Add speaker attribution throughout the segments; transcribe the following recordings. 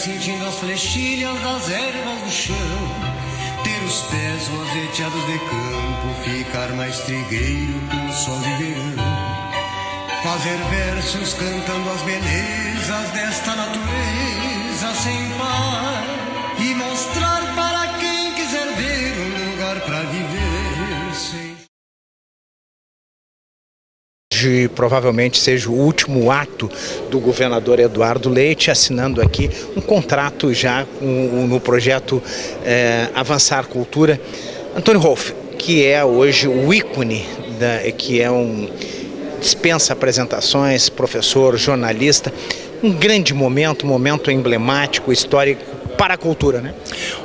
Speaker 1: sentindo as flechilhas das ervas do chão, ter os pés roseteados de campo, ficar mais trigueiro com o sol de verão, fazer versos cantando as belezas desta natureza sem par, e mostrar para quem quiser ver um lugar para viver sem...
Speaker 2: Hoje provavelmente seja o último ato do governador Eduardo Leite, assinando aqui um contrato já no projeto Avançar Cultura. Antônio Rolf, que é hoje o ícone, que é dispensa apresentações, professor, jornalista, um grande momento emblemático, histórico para a cultura, né?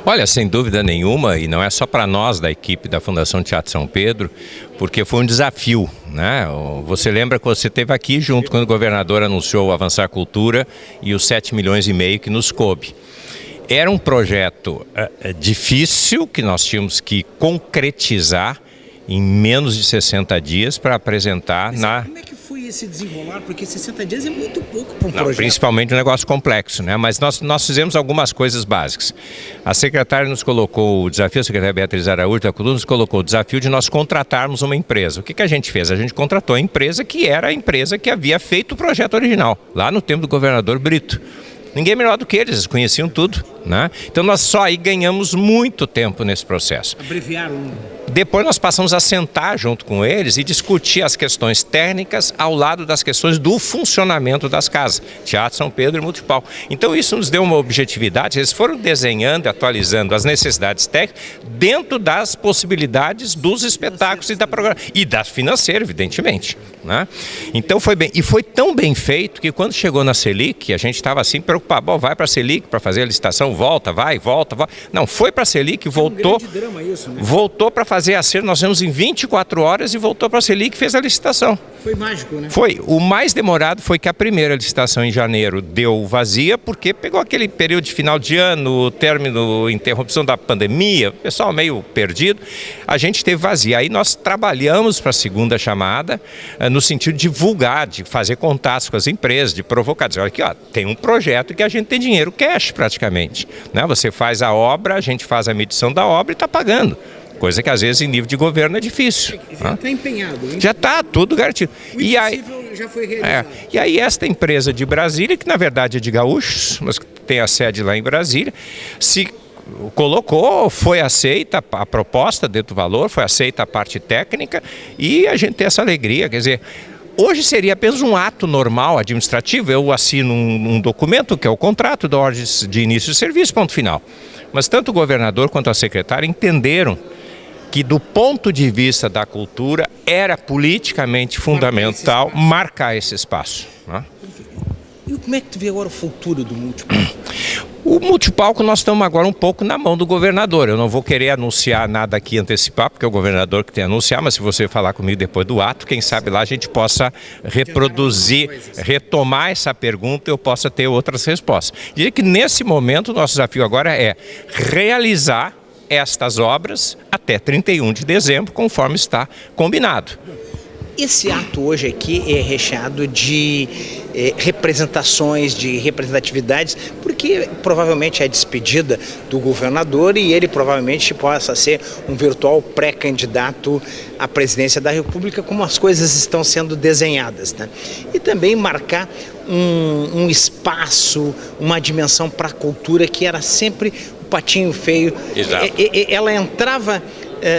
Speaker 3: Olha, sem dúvida nenhuma, e não é só para nós da equipe da Fundação Teatro São Pedro, porque foi um desafio, né? Você lembra que você esteve aqui junto quando o governador anunciou o Avançar Cultura e os 7,5 milhões que nos coube. Era um projeto difícil que nós tínhamos que concretizar em menos de 60 dias para apresentar na...
Speaker 2: Como é que foi esse desenrolar? Porque 60 dias é muito pouco para um projeto.
Speaker 3: Principalmente um negócio complexo, né? Mas nós fizemos algumas coisas básicas. A secretária nos colocou o desafio, a secretária Beatriz Araújo da Cultura nos colocou o desafio de nós contratarmos uma empresa. O que a gente fez? A gente contratou a empresa que era a empresa que havia feito o projeto original, lá no tempo do governador Brito. Ninguém melhor do que eles conheciam tudo, né? Então nós só aí ganhamos muito tempo nesse processo.
Speaker 2: Abreviaram.
Speaker 3: Depois nós passamos a sentar junto com eles e discutir as questões técnicas ao lado das questões do funcionamento das casas, Teatro São Pedro e Multipal. Então isso nos deu uma objetividade, eles foram desenhando e atualizando as necessidades técnicas dentro das possibilidades dos espetáculos e da programação, e da financeira, evidentemente, né? Então foi bem, e foi tão bem feito que quando chegou na Selic, a gente estava assim preocupado, bom, vai para a Selic para fazer a licitação, volta. Não, foi para a Selic, voltou,
Speaker 2: um grande drama isso, né?
Speaker 3: Voltou para fazer a ser, nós temos em 24 horas e voltou para a Selic e fez a licitação.
Speaker 2: Foi mágico, né?
Speaker 3: Foi. O mais demorado foi que a primeira licitação em janeiro deu vazia, porque pegou aquele período de final de ano, término, interrupção da pandemia, o pessoal meio perdido, a gente teve vazia. Aí nós trabalhamos para a segunda chamada, no sentido de divulgar, de fazer contatos com as empresas, de provocar, dizer, olha aqui, ó, tem um projeto que a gente tem dinheiro cash praticamente, né? Você faz a obra, a gente faz a medição da obra e está pagando. Coisa que às vezes em nível de governo é difícil.
Speaker 2: Já está empenhado, hein?
Speaker 3: Já está tudo garantido.
Speaker 2: O impossível já foi realizado.
Speaker 3: E aí esta empresa de Brasília, que na verdade é de gaúchos, mas que tem a sede lá em Brasília, se colocou, foi aceita a proposta dentro do valor, foi aceita a parte técnica e a gente tem essa alegria, quer dizer... Hoje seria apenas um ato normal administrativo, eu assino um documento que é o contrato da ordem de início de serviço, ponto final. Mas tanto o governador quanto a secretária entenderam que do ponto de vista da cultura era politicamente fundamental marcar esse espaço, né?
Speaker 2: E como é que tu vê agora o futuro do Multipalco?
Speaker 3: O Multipalco nós estamos agora um pouco na mão do governador. Eu não vou querer anunciar nada aqui, antecipar, porque é o governador que tem a anunciar, mas se você falar comigo depois do ato, quem sabe lá a gente possa reproduzir, retomar essa pergunta e eu possa ter outras respostas. Diria que nesse momento o nosso desafio agora é realizar estas obras até 31 de dezembro, conforme está combinado.
Speaker 2: Esse ato hoje aqui é recheado de representações, de representatividades, porque provavelmente é a despedida do governador e ele provavelmente possa ser um virtual pré-candidato à presidência da República, como as coisas estão sendo desenhadas, né? E também marcar um espaço, uma dimensão para a cultura que era sempre o patinho feio.
Speaker 3: Exato.
Speaker 2: Ela entrava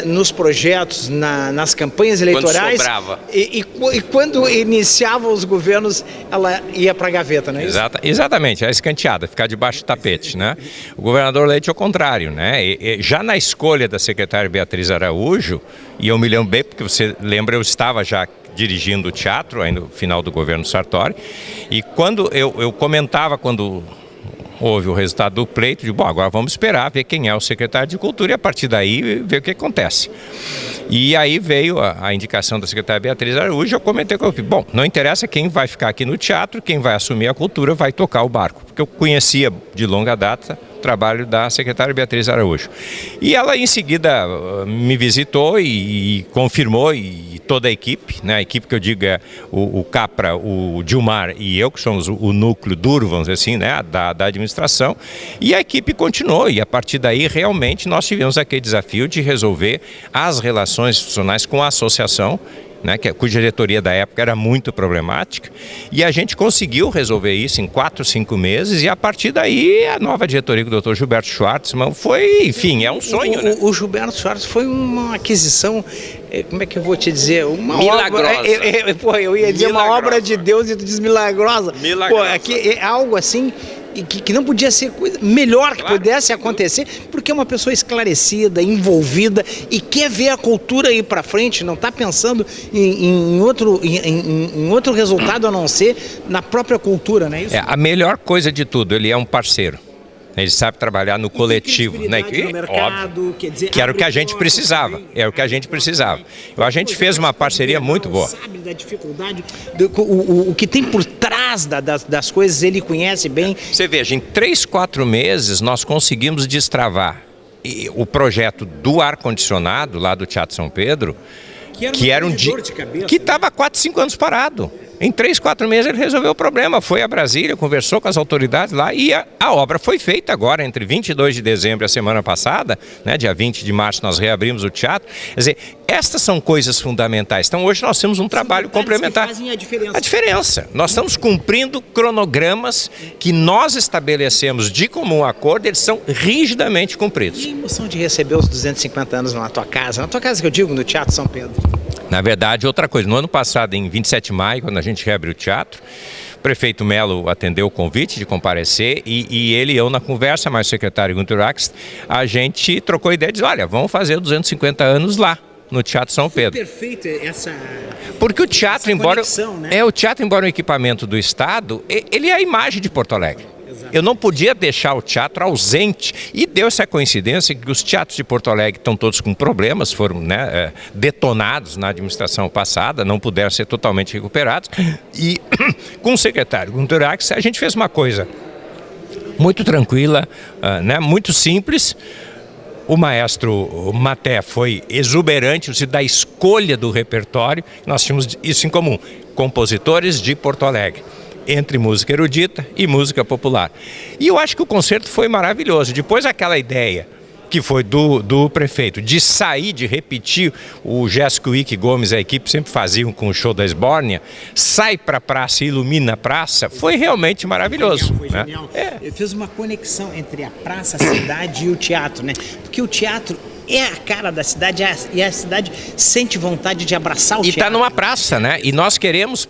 Speaker 2: nos projetos, nas campanhas eleitorais,
Speaker 3: quando sobrava.
Speaker 2: E quando iniciava os governos, ela ia para a gaveta, não é isso?
Speaker 3: Exatamente, é escanteada, ficar debaixo do tapete, né? O governador Leite é o contrário, né? Já na escolha da secretária Beatriz Araújo, e eu me lembro bem, porque você lembra, eu estava já dirigindo o teatro, aí no final do governo Sartori, e quando eu comentava, quando houve o resultado do pleito, de bom, agora vamos esperar, ver quem é o secretário de Cultura e a partir daí ver o que acontece. E aí veio a indicação da secretária Beatriz Araújo, eu comentei com ele, bom, não interessa quem vai ficar aqui no teatro, quem vai assumir a cultura vai tocar o barco, porque eu conhecia de longa data trabalho da secretária Beatriz Araújo. E ela em seguida me visitou e confirmou, e toda a equipe, né? A equipe que eu digo é o Capra, o Dilmar e eu, que somos o núcleo duro, vamos dizer assim, né? da administração, e a equipe continuou, e a partir daí realmente nós tivemos aquele desafio de resolver as relações institucionais com a associação, né, cuja diretoria da época era muito problemática, e a gente conseguiu resolver isso em 4, 5 meses, e a partir daí a nova diretoria com o Dr. Gilberto Schwartzman foi, enfim, é um sonho. Né?
Speaker 2: O Gilberto Schwartzman foi uma aquisição, como é que eu vou te dizer? Uma
Speaker 3: milagrosa.
Speaker 2: Eu ia dizer
Speaker 3: milagrosa.
Speaker 2: Uma obra de Deus e tu diz milagrosa.
Speaker 3: Milagrosa.
Speaker 2: É algo assim que não podia ser coisa melhor que pudesse acontecer, porque é uma pessoa esclarecida, envolvida e quer ver a cultura ir para frente, não está pensando em outro resultado a não ser na própria cultura, não é isso?
Speaker 3: A melhor coisa de tudo, ele é um parceiro. Ele sabe trabalhar no coletivo, né?
Speaker 2: No mercado,
Speaker 3: Óbvio,
Speaker 2: quer dizer,
Speaker 3: que era o que a gente precisava. Era o que a gente precisava. A gente fez uma parceria muito boa.
Speaker 2: Sabe da dificuldade, o que tem por trás das coisas, ele conhece bem.
Speaker 3: Você veja, em 3, 4 meses nós conseguimos destravar o projeto do ar-condicionado lá do Teatro São Pedro, que era um dia que estava há 4, 5 anos parado. Em 3, 4 meses ele resolveu o problema, foi a Brasília, conversou com as autoridades lá e a obra foi feita agora, entre 22 de dezembro e a semana passada, né, dia 20 de março nós reabrimos o teatro. Quer dizer, estas são coisas fundamentais. Então hoje nós temos um trabalho complementar.
Speaker 2: Que fazem a diferença.
Speaker 3: A diferença. Nós estamos cumprindo cronogramas que nós estabelecemos de comum acordo, eles são rigidamente cumpridos.
Speaker 2: E a emoção de receber os 250 anos na tua casa que eu digo, no Teatro São Pedro.
Speaker 3: Na verdade, outra coisa, no ano passado, em 27 de maio, quando a gente reabriu o teatro, o prefeito Melo atendeu o convite de comparecer e ele e eu na conversa, mais o secretário Gunter Axt, a gente trocou ideia e disse, olha, vamos fazer 250 anos lá, no Teatro São Pedro.
Speaker 2: Perfeito essa.
Speaker 3: Porque o teatro, embora
Speaker 2: conexão, né?
Speaker 3: o teatro, embora um equipamento do Estado, ele é a imagem de Porto Alegre. Eu não podia deixar o teatro ausente. E deu essa coincidência que os teatros de Porto Alegre estão todos com problemas, foram, né, detonados na administração passada, não puderam ser totalmente recuperados. E com o secretário Gunter Axt, a gente fez uma coisa muito tranquila, né, muito simples. O maestro Maté foi exuberante no sentido da escolha do repertório. Nós tínhamos isso em comum, compositores de Porto Alegre, entre música erudita e música popular. E eu acho que o concerto foi maravilhoso. Depois aquela ideia que foi do prefeito de sair, de repetir o gesto que o Ike Gomes e a equipe sempre faziam com o show da Esbórnia, sai para a praça e ilumina a praça, foi realmente maravilhoso.
Speaker 2: Foi genial. Fez uma conexão entre a praça, a cidade e o teatro, né? Porque o teatro é a cara da cidade e a cidade sente vontade de abraçar o teatro.
Speaker 3: E está numa praça, né? E nós queremos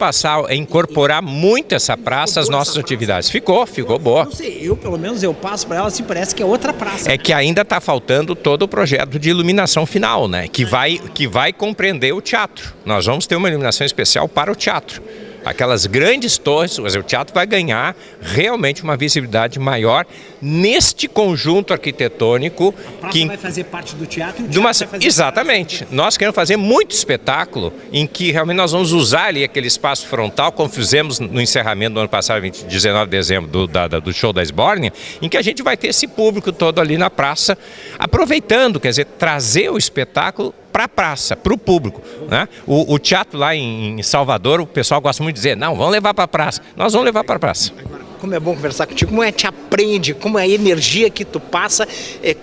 Speaker 3: incorporar muito essa praça às nossas atividades. Ficou boa.
Speaker 2: Não sei, pelo menos eu passo para ela assim, parece que é outra praça.
Speaker 3: É que ainda está faltando todo o projeto de iluminação final, né? Que vai compreender o teatro. Nós vamos ter uma iluminação especial para o teatro. Aquelas grandes torres, o teatro vai ganhar realmente uma visibilidade maior neste conjunto arquitetônico.
Speaker 2: A praça vai fazer parte do teatro e o
Speaker 3: teatro vai fazer exatamente. Parte. Nós queremos fazer muito espetáculo em que realmente nós vamos usar ali aquele espaço frontal, como fizemos no encerramento do ano passado, 19 de dezembro, do show da Esbórnia, em que a gente vai ter esse público todo ali na praça, aproveitando, quer dizer, trazer o espetáculo para a praça, para o público, né? O teatro lá em Salvador, o pessoal gosta muito de dizer, não, vamos levar para a praça. Nós vamos levar para a praça.
Speaker 2: Agora, como é bom conversar contigo, como te aprende, como é a energia que tu passa,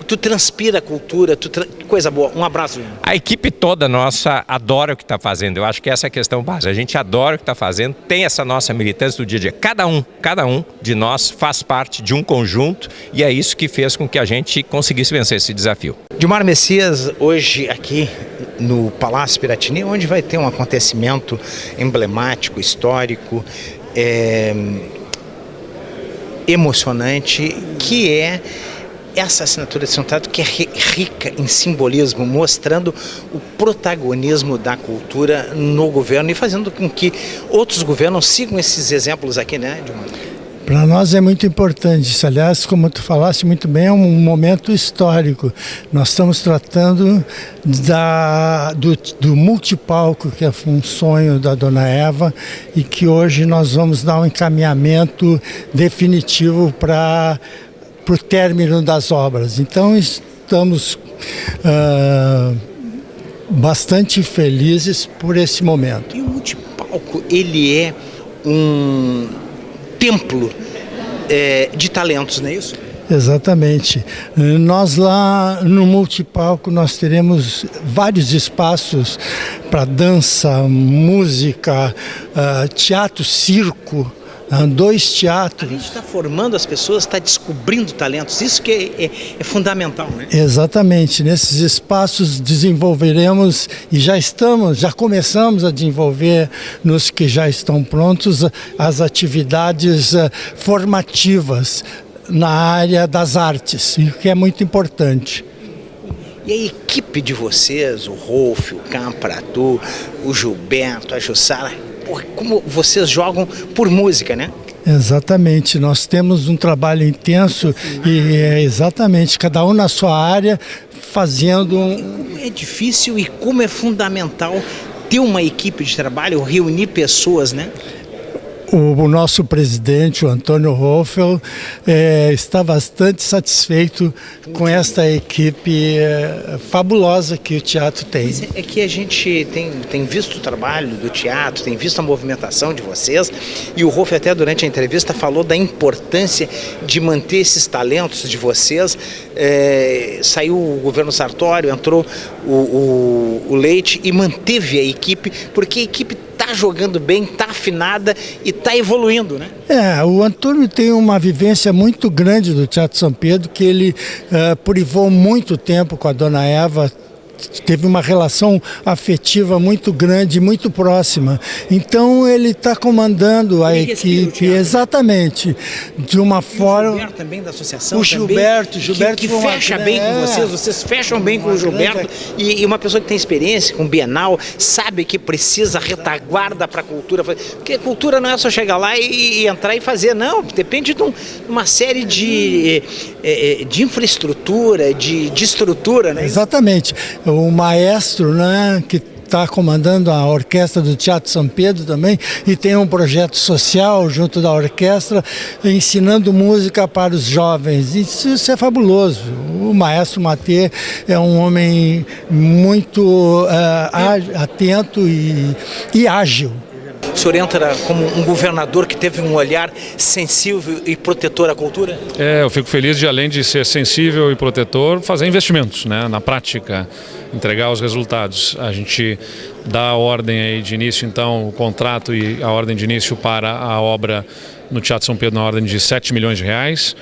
Speaker 2: tu transpira a cultura, coisa boa. Um abraço.
Speaker 3: A equipe toda nossa adora o que está fazendo. Eu acho que essa é a questão básica. A gente adora o que está fazendo, tem essa nossa militância do dia a dia. Cada um de nós faz parte de um conjunto e é isso que fez com que a gente conseguisse vencer esse desafio.
Speaker 2: Dilmar Messias, hoje aqui no Palácio Piratini, onde vai ter um acontecimento emblemático, histórico, emocionante, que é essa assinatura de contrato que é rica em simbolismo, mostrando o protagonismo da cultura no governo e fazendo com que outros governos sigam esses exemplos aqui, né, Dilmar?
Speaker 4: Para nós é muito importante isso. Aliás, como tu falaste muito bem, é um momento histórico. Nós estamos tratando do multipalco, que é um sonho da Dona Eva, e que hoje nós vamos dar um encaminhamento definitivo para para o término das obras. Então estamos bastante felizes por esse momento.
Speaker 2: E o Multipalco, ele é um templo de talentos, não é isso?
Speaker 4: Exatamente. Nós lá no Multipalco nós teremos vários espaços para dança, música, teatro, circo, 2 teatros.
Speaker 2: A gente está formando as pessoas, está descobrindo talentos, isso que é fundamental, né?
Speaker 4: Exatamente. Nesses espaços desenvolveremos e já começamos a desenvolver nos que já estão prontos as atividades formativas na área das artes, o que é muito importante.
Speaker 2: E a equipe de vocês, o Rolf, o Campratu, o Gilberto, a Jussara, como vocês jogam por música, né?
Speaker 4: Exatamente, nós temos um trabalho intenso e exatamente, cada um na sua área, fazendo
Speaker 2: Como é difícil e como é fundamental ter uma equipe de trabalho, reunir pessoas, né?
Speaker 4: O nosso presidente, o Antônio Hoffel, está bastante satisfeito com esta equipe fabulosa que o teatro tem.
Speaker 2: É que a gente tem visto o trabalho do teatro, tem visto a movimentação de vocês, e o Hoffel até durante a entrevista falou da importância de manter esses talentos de vocês. Saiu o governo Sartório, entrou o Leite e manteve a equipe, porque a equipe está jogando bem, está afinada e está evoluindo, né?
Speaker 4: O Antônio tem uma vivência muito grande do Teatro São Pedro, que ele privou muito tempo com a dona Eva, teve uma relação afetiva muito grande, muito próxima. Então ele está comandando a equipe, exatamente, de uma forma...
Speaker 2: O Gilberto também da associação,
Speaker 4: o Gilberto
Speaker 2: que fecha bem com vocês fecham bem com o Gilberto, e uma pessoa que tem experiência com Bienal, sabe que precisa retaguarda para a cultura, porque a cultura não é só chegar lá e entrar e fazer, não, depende de uma série de infraestrutura, de estrutura, né?
Speaker 4: Exatamente. O maestro, né, que está comandando a orquestra do Teatro São Pedro também, e tem um projeto social junto da orquestra, ensinando música para os jovens. Isso é fabuloso. O maestro Matê é um homem muito atento e ágil.
Speaker 2: O senhor entra como um governador que teve um olhar sensível e protetor à cultura?
Speaker 5: Eu fico feliz de, além de ser sensível e protetor, fazer investimentos, né, na prática, entregar os resultados. A gente dá a ordem aí de início, então, o contrato e a ordem de início para a obra no Teatro São Pedro na ordem de 7 milhões de reais.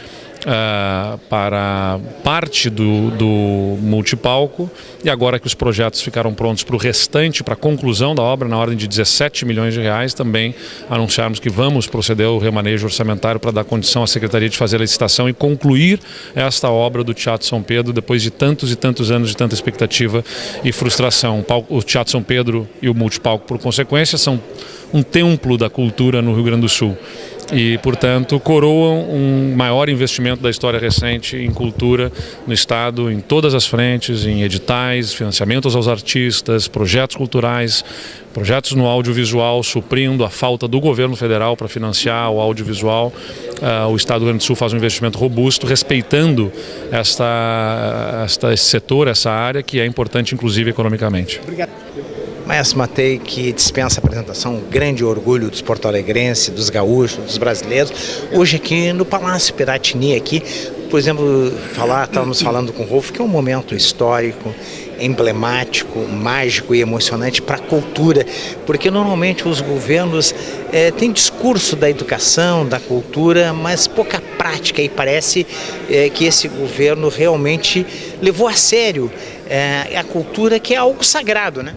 Speaker 5: Para parte do Multipalco, e agora que os projetos ficaram prontos para o restante, para a conclusão da obra na ordem de 17 milhões de reais, também anunciarmos que vamos proceder ao remanejo orçamentário para dar condição à Secretaria de fazer a licitação e concluir esta obra do Teatro São Pedro depois de tantos e tantos anos de tanta expectativa e frustração. O Teatro São Pedro e o Multipalco, por consequência, são um templo da cultura no Rio Grande do Sul. E, portanto, coroam um maior investimento da história recente em cultura no Estado, em todas as frentes, em editais, financiamentos aos artistas, projetos culturais, projetos no audiovisual, suprindo a falta do governo federal para financiar o audiovisual. O Estado do Rio Grande do Sul faz um investimento robusto, respeitando esse setor, essa área, que é importante, inclusive, economicamente.
Speaker 2: Obrigado. Maestro Matei, que dispensa a apresentação, um grande orgulho dos porto-alegrenses, dos gaúchos, dos brasileiros. Hoje aqui no Palácio Piratini, aqui, por exemplo, estávamos falando com o Rolf, que é um momento histórico, emblemático, mágico e emocionante para a cultura, porque normalmente os governos têm discurso da educação, da cultura, mas pouca prática, e parece que esse governo realmente levou a sério a cultura, que é algo sagrado, né?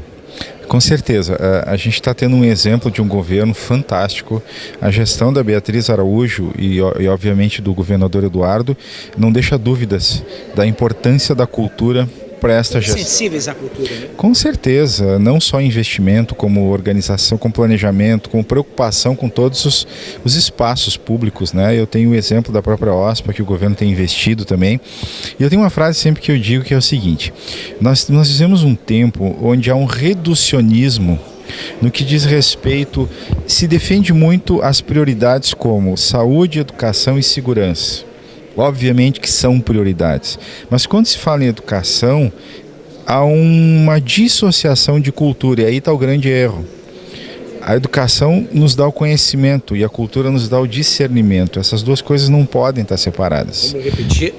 Speaker 6: Com certeza, a gente está tendo um exemplo de um governo fantástico. A gestão da Beatriz Araújo e obviamente do governador Eduardo não deixa dúvidas da importância da cultura para esta gestão.
Speaker 2: Sensíveis à cultura, né?
Speaker 6: Com certeza, não só investimento, como organização, com planejamento, com preocupação com todos os espaços públicos, né? Eu tenho o exemplo da própria OSPA, que o governo tem investido também. E eu tenho uma frase sempre que eu digo, que é o seguinte: nós vivemos um tempo onde há um reducionismo no que diz respeito, se defende muito as prioridades como saúde, educação e segurança. Obviamente que são prioridades, mas quando se fala em educação, há uma dissociação de cultura, e aí está o grande erro. A educação nos dá o conhecimento e a cultura nos dá o discernimento. Essas duas coisas não podem estar separadas.
Speaker 2: Vamos repetir.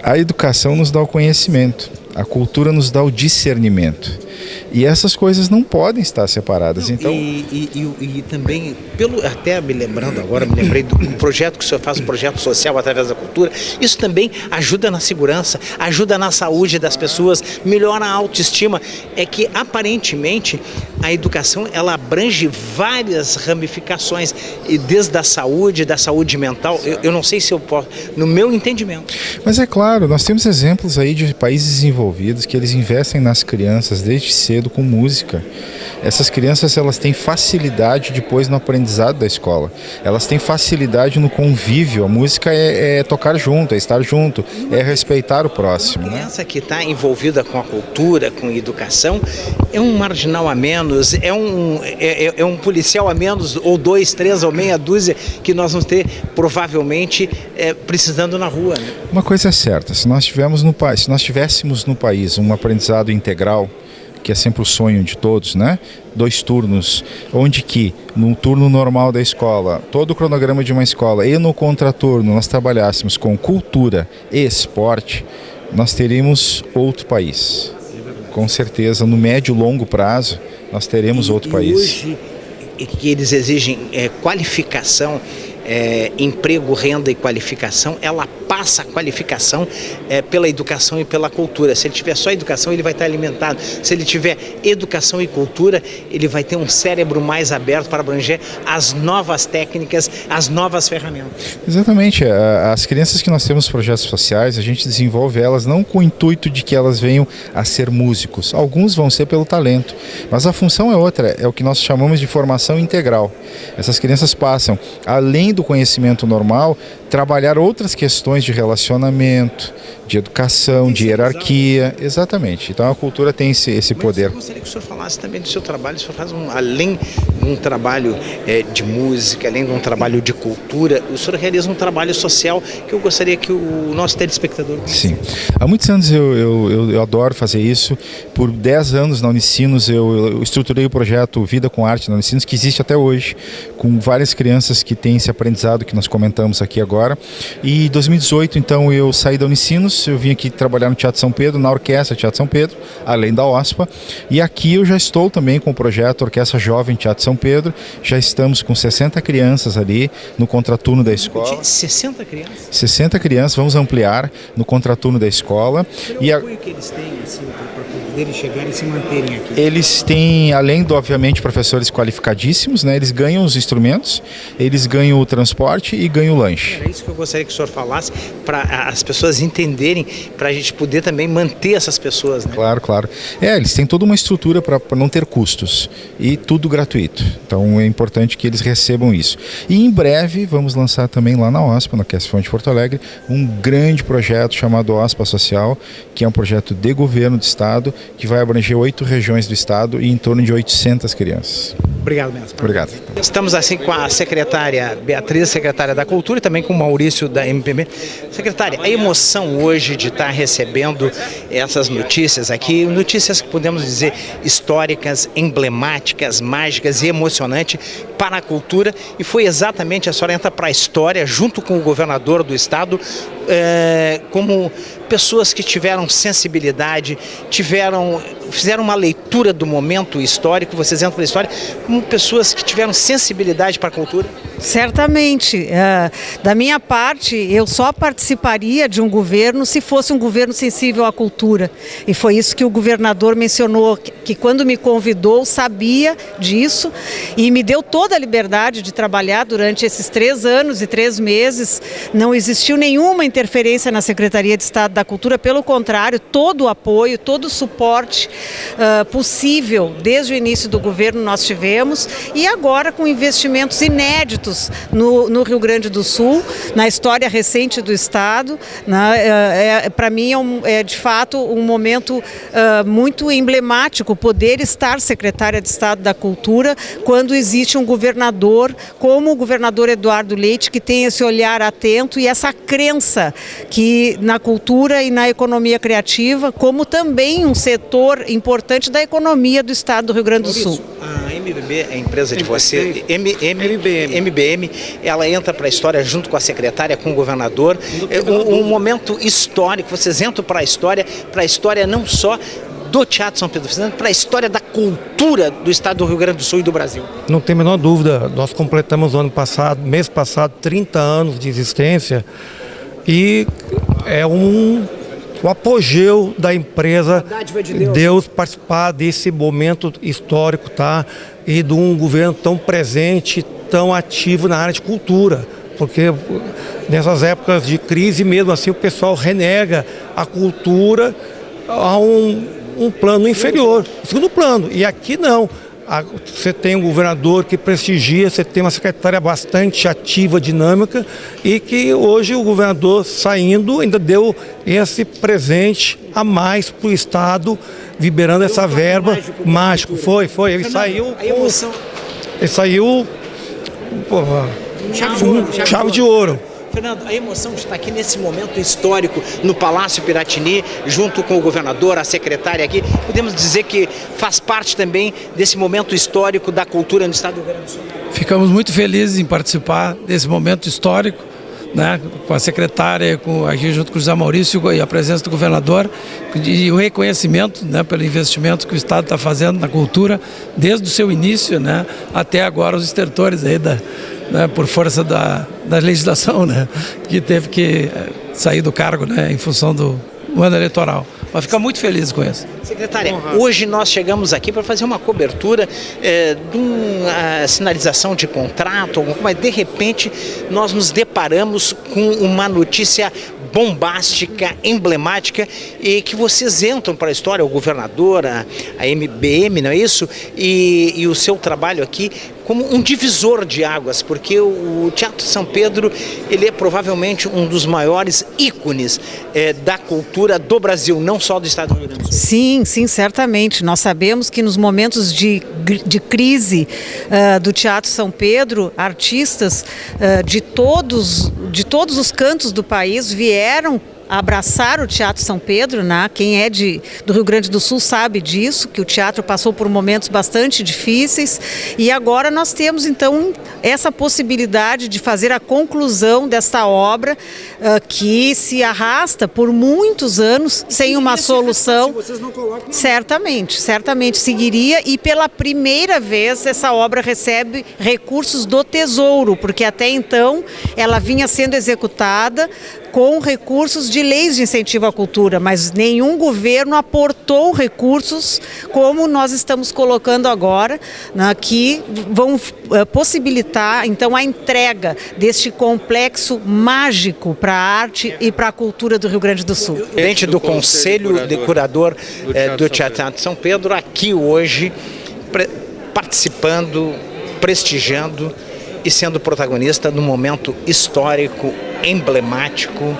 Speaker 6: A educação nos dá o conhecimento, a cultura nos dá o discernimento. E essas coisas não podem estar separadas. Então...
Speaker 2: E também, até me lembrei do projeto que o senhor faz, um projeto social através da cultura. Isso também ajuda na segurança, ajuda na saúde das pessoas, melhora a autoestima. É que, aparentemente, a educação ela abrange várias ramificações, e desde a saúde, da saúde mental. Eu não sei se eu posso, no meu entendimento.
Speaker 6: Mas é claro, nós temos exemplos aí de países desenvolvidos que eles investem nas crianças desde cedo com música. Essas crianças elas têm facilidade depois no aprendizado da escola. Elas têm facilidade no convívio. A música é tocar junto, é estar junto, é respeitar o próximo.
Speaker 2: A criança que está envolvida com a cultura, com a educação, é um marginal a menos, é um policial a menos, ou 2, 3 ou meia dúzia que nós vamos ter provavelmente precisando na rua. Né?
Speaker 6: Uma coisa é certa, se nós tivéssemos no país um aprendizado integral, que é sempre o sonho de todos, né? 2 turnos, onde que no turno normal da escola, todo o cronograma de uma escola e no contraturno nós trabalhássemos com cultura e esporte, nós teríamos outro país. Com certeza, no médio e longo prazo, nós teremos outro país.
Speaker 2: Hoje, que eles exigem qualificação, emprego, renda e qualificação, ela passa a qualificação pela educação e pela cultura. Se ele tiver só educação, ele vai estar alimentado. Se ele tiver educação e cultura, ele vai ter um cérebro mais aberto para abranger as novas técnicas, as novas ferramentas.
Speaker 6: Exatamente. As crianças que nós temos projetos sociais, a gente desenvolve elas não com o intuito de que elas venham a ser músicos. Alguns vão ser pelo talento, mas a função é outra, é o que nós chamamos de formação integral. Essas crianças passam, além do conhecimento normal, trabalhar outras questões de relacionamento, de educação, de hierarquia. Exatamente. Então a cultura tem esse poder.
Speaker 2: Eu gostaria que o senhor falasse também do seu trabalho. O senhor faz além de um trabalho de música, além de um trabalho de cultura, o senhor realiza um trabalho social que eu gostaria que o nosso telespectador...
Speaker 6: Sim. Há muitos anos eu adoro fazer isso. Por 10 anos na Unicinos eu estruturei o projeto Vida com Arte na Unicinos, que existe até hoje, com várias crianças que têm esse aprendizado que nós comentamos aqui agora. E em 2018, então, eu saí da Unicinos, eu vim aqui trabalhar no Teatro São Pedro, na Orquestra Teatro São Pedro, além da OSPA. E aqui eu já estou também com o projeto Orquestra Jovem Teatro São Pedro. Já estamos com 60 crianças ali no contraturno da escola.
Speaker 2: 60 crianças?
Speaker 6: 60 crianças, vamos ampliar no contraturno da escola.
Speaker 2: E o apoio que eles têm, assim, para poderem chegar e se manterem aqui?
Speaker 6: Eles têm, além do, obviamente, professores qualificadíssimos, né? Eles ganham os instrumentos, eles ganham o transporte e ganham o lanche.
Speaker 2: Era isso que eu gostaria que o senhor falasse, para as pessoas entenderem, para a gente poder também manter essas pessoas, né?
Speaker 6: Claro, claro. Eles têm toda uma estrutura para não ter custos e tudo gratuito. Então é importante que eles recebam isso. E em breve vamos lançar também lá na OSPA, na QS de Porto Alegre, um grande projeto chamado OSPA Social, que é um projeto de governo do estado, que vai abranger 8 regiões do estado e em torno de 800 crianças.
Speaker 2: Obrigado mesmo.
Speaker 6: Obrigado.
Speaker 2: Estamos assim com a secretária Beatriz, secretária da Cultura, e também com o Maurício da MPB. Secretária, a emoção hoje de estar recebendo essas notícias aqui, notícias que podemos dizer históricas, emblemáticas, mágicas e emocionantes para a cultura, e foi exatamente, a senhora entra para a história, junto com o governador do estado, como pessoas que tiveram sensibilidade, fizeram uma leitura do momento histórico, vocês entram para a história como pessoas que tiveram sensibilidade para a cultura?
Speaker 7: Certamente. Da minha parte, eu só participaria de um governo se fosse um governo sensível à cultura. E foi isso que o governador mencionou, que quando me convidou, sabia disso e me deu toda a liberdade de trabalhar durante esses 3 anos e 3 meses. Não existiu nenhuma interferência na Secretaria de Estado da Cultura, pelo contrário, todo o apoio, todo o suporte possível desde o início do governo nós tivemos, e agora com investimentos inéditos no Rio Grande do Sul, na história recente do estado. Para mim é de fato um momento muito emblemático poder estar secretária de Estado da Cultura quando existe um governo governador, como o governador Eduardo Leite, que tem esse olhar atento e essa crença que na cultura e na economia criativa, como também um setor importante da economia do estado do Rio Grande do Sul.
Speaker 2: A MBB, a empresa de você, MBM, ela entra para a história junto com a secretária, com o governador. Um momento histórico, vocês entram para a história não só do Teatro São Pedro Fernando, para a história da cultura do estado do Rio Grande do Sul e do Brasil.
Speaker 8: Não tem a menor dúvida, nós completamos mês passado, 30 anos de existência e é o apogeu da empresa Deus participar desse momento histórico, tá? E de um governo tão presente, tão ativo na área de cultura. Porque nessas épocas de crise mesmo assim o pessoal renega a cultura a um plano inferior, segundo plano. E aqui não. Você tem um governador que prestigia, você tem uma secretária bastante ativa, dinâmica, e que hoje o governador saindo ainda deu esse presente a mais para o Estado, liberando essa verba. Mágico, foi. Ele saiu. Ele saiu. Chave de ouro.
Speaker 2: Fernando, a emoção de estar aqui nesse momento histórico no Palácio Piratini, junto com o governador, a secretária aqui, podemos dizer que faz parte também desse momento histórico da cultura no estado do Rio Grande do Sul.
Speaker 9: Ficamos muito felizes em participar desse momento histórico, né, com a secretária, aqui junto com o José Maurício e a presença do governador, e o reconhecimento, né, pelo investimento que o Estado está fazendo na cultura, desde o seu início, né, até agora os estertores aí por força da legislação, né, que teve que sair do cargo, né, em função do ano eleitoral. Mas fica muito feliz com isso.
Speaker 2: Secretária, hoje nós chegamos aqui para fazer uma cobertura de uma sinalização de contrato, mas de repente nós nos deparamos com uma notícia bombástica, emblemática, e que vocês entram para a história, o governador, a MBM, não é isso? E o seu trabalho aqui como um divisor de águas, porque o Teatro São Pedro, ele é provavelmente um dos maiores ícones da cultura do Brasil, não só do estado do Rio Grande do Sul.
Speaker 7: Sim, certamente. Nós sabemos que nos momentos de crise do Teatro São Pedro, artistas de todos os cantos do país vieram abraçar o Teatro São Pedro, né? Quem é do Rio Grande do Sul sabe disso, que o teatro passou por momentos bastante difíceis, e agora nós temos então essa possibilidade de fazer a conclusão desta obra que se arrasta por muitos anos sem uma solução. Certamente seguiria, e pela primeira vez essa obra recebe recursos do Tesouro, porque até então ela vinha sendo executada com recursos de leis de incentivo à cultura, mas nenhum governo aportou recursos como nós estamos colocando agora, né, que vão possibilitar então a entrega deste complexo mágico para a arte e para a cultura do Rio Grande do Sul.
Speaker 2: Presidente do Conselho de Curador do Teatro de São Pedro, aqui hoje participando, prestigiando e sendo protagonista num momento histórico, emblemático,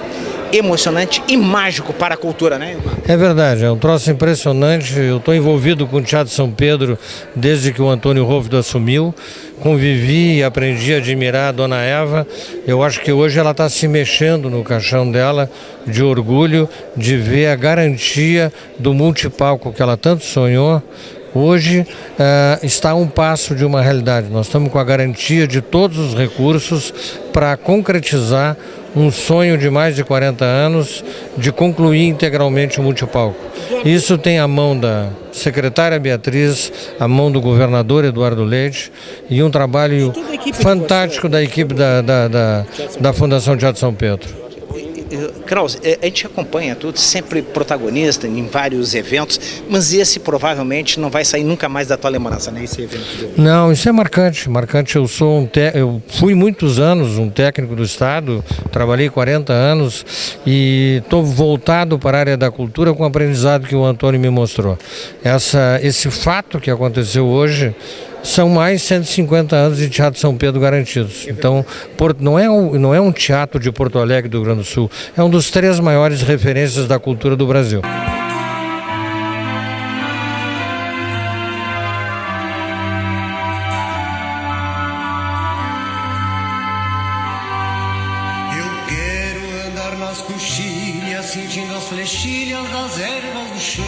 Speaker 2: emocionante e mágico para a cultura, né?
Speaker 8: É verdade, é um troço impressionante. Eu estou envolvido com o Teatro São Pedro desde que o Antônio Rovdo assumiu. Convivi e aprendi a admirar a Dona Eva. Eu acho que hoje ela está se mexendo no caixão dela de orgulho de ver a garantia do multipalco que ela tanto sonhou. Hoje está a um passo de uma realidade. Nós estamos com a garantia de todos os recursos para concretizar um sonho de mais de 40 anos de concluir integralmente o multipalco. Isso tem a mão da secretária Beatriz, a mão do governador Eduardo Leite e um trabalho fantástico da equipe da Fundação Teatro São Pedro.
Speaker 2: Krause, a gente acompanha tudo, sempre protagonista em vários eventos, mas esse provavelmente não vai sair nunca mais da tua lembrança, né? Esse evento.
Speaker 8: Não, isso é marcante. Eu eu fui muitos anos um técnico do Estado, trabalhei 40 anos e estou voltado para a área da cultura com o aprendizado que o Antônio me mostrou. Esse fato que aconteceu hoje são mais 150 anos de Teatro São Pedro garantidos. Então, não é um teatro de Porto Alegre do Rio Grande do Sul, é um dos 3 maiores referências da cultura do Brasil.
Speaker 1: chão,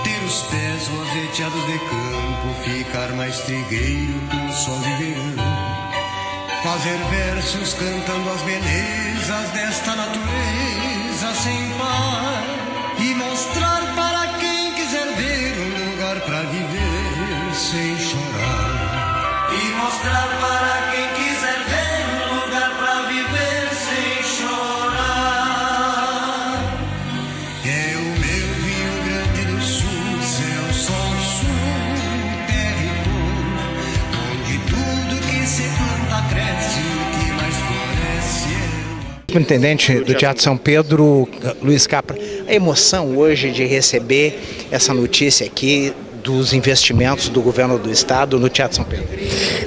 Speaker 1: ter os pés roseteados de campo, ficar mais trigueiro com o sol de verão. Fazer versos cantando as belezas desta natureza sem par e mostrar para quem quiser ver um lugar pra viver sem chorar. E mostrar para quem quiser ver um lugar pra viver sem chorar. É o meu Rio Grande do Sul, céu, sol, sul, terra e cor, onde tudo que se planta cresce, o que mais floresce é
Speaker 2: Superintendente do Teatro São Pedro, Luiz Capra, a emoção hoje de receber essa notícia aqui dos investimentos do governo do estado no Teatro São Pedro.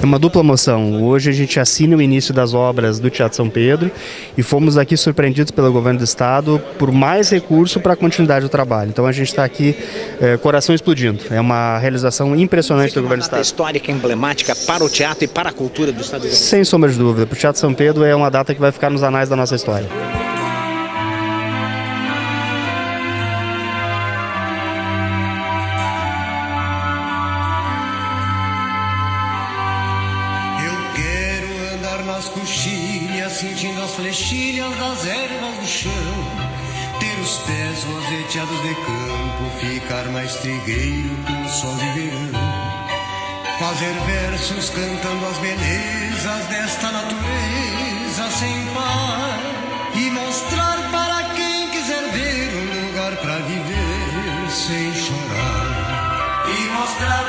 Speaker 10: É uma dupla emoção. Hoje a gente assina o início das obras do Teatro São Pedro e fomos aqui surpreendidos pelo governo do estado por mais recurso para a continuidade do trabalho. Então a gente está aqui coração explodindo. É uma realização impressionante do governo do estado.
Speaker 2: Histórica, emblemática para o teatro e para a cultura do estado.
Speaker 10: Sem sombra de dúvida. Para o Teatro São Pedro é uma data que vai ficar nos anais da nossa história.
Speaker 1: nas coxilhas, sentindo as flechilhas das ervas do chão, ter os pés roseteados de campo, ficar mais trigueiro com o sol de verão, fazer versos cantando as belezas desta natureza sem par e mostrar para quem quiser ver um lugar pra viver sem chorar e mostrar